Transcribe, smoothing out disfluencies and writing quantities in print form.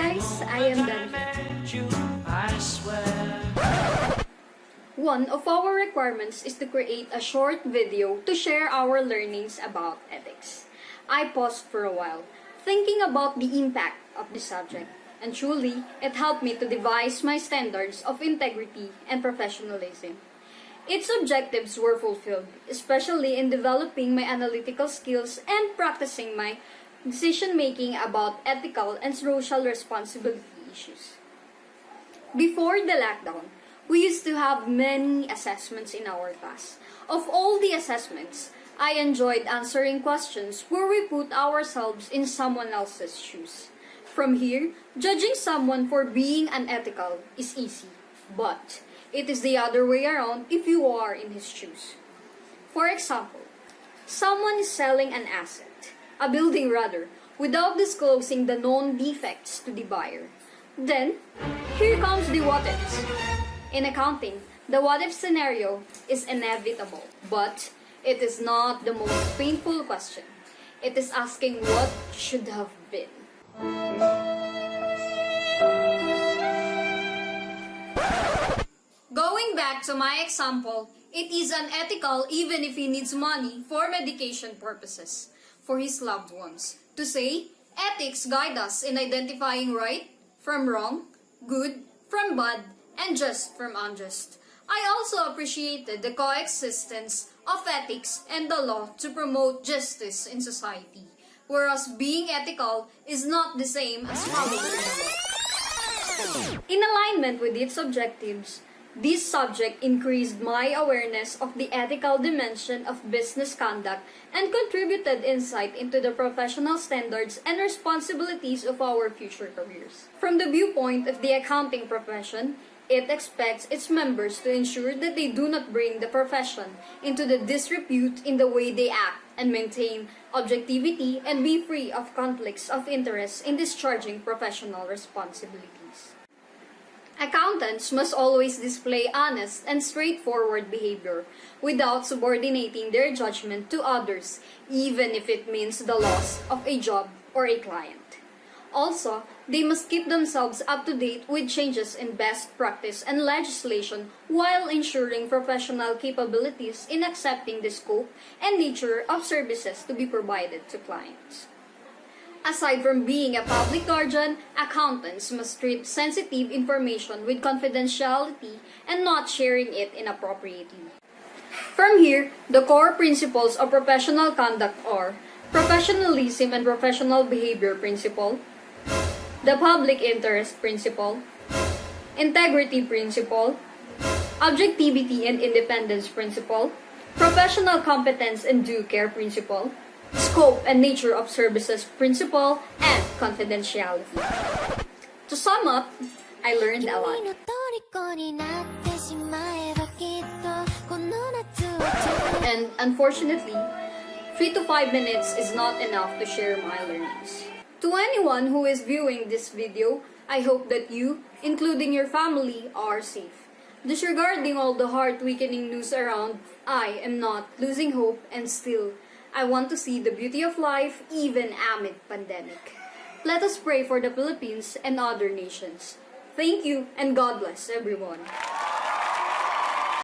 guys, I am done here. One of our requirements is to create a short video to share our learnings about ethics. I paused for a while, thinking about the impact of the subject, and truly, it helped me to devise my standards of integrity and professionalism. Its objectives were fulfilled, especially in developing my analytical skills and practicing my decision-making about ethical and social responsibility issues. Before the lockdown, we used to have many assessments in our class. Of all the assessments, I enjoyed answering questions where we put ourselves in someone else's shoes. From here, judging someone for being unethical is easy, but it is the other way around if you are in his shoes. For example, someone is selling an asset, a building rather, without disclosing the known defects to the buyer. Then, here comes the what-ifs. In accounting, the what-if scenario is inevitable, but it is not the most painful question. It is asking what should have been. Going back to my example, it is unethical even if he needs money for medication purposes for his loved ones. To say, ethics guide us in identifying right from wrong, good from bad, and just from unjust. I also appreciated the coexistence of ethics and the law to promote justice in society, whereas being ethical is not the same as following the law. In alignment with its objectives, this subject increased my awareness of the ethical dimension of business conduct and contributed insight into the professional standards and responsibilities of our future careers. From the viewpoint of the accounting profession, it expects its members to ensure that they do not bring the profession into the disrepute in the way they act and maintain objectivity and be free of conflicts of interest in discharging professional responsibilities. Accountants must always display honest and straightforward behavior without subordinating their judgment to others, even if it means the loss of a job or a client. Also, they must keep themselves up to date with changes in best practice and legislation while ensuring professional capabilities in accepting the scope and nature of services to be provided to clients. Aside from being a public guardian, accountants must treat sensitive information with confidentiality and not sharing it inappropriately. From here, the core principles of professional conduct are professionalism and professional behavior principle, the public interest principle, integrity principle, objectivity and independence principle, professional competence and due care principle, scope and nature of services principle, and confidentiality. To sum up, I learned a lot. And unfortunately, 3 to 5 minutes is not enough to share my learnings. To anyone who is viewing this video, I hope that you, including your family, are safe. Disregarding all the heart-weakening news around, I am not losing hope and still, I want to see the beauty of life even amid pandemic. Let us pray for the Philippines and other nations. Thank you and God bless everyone.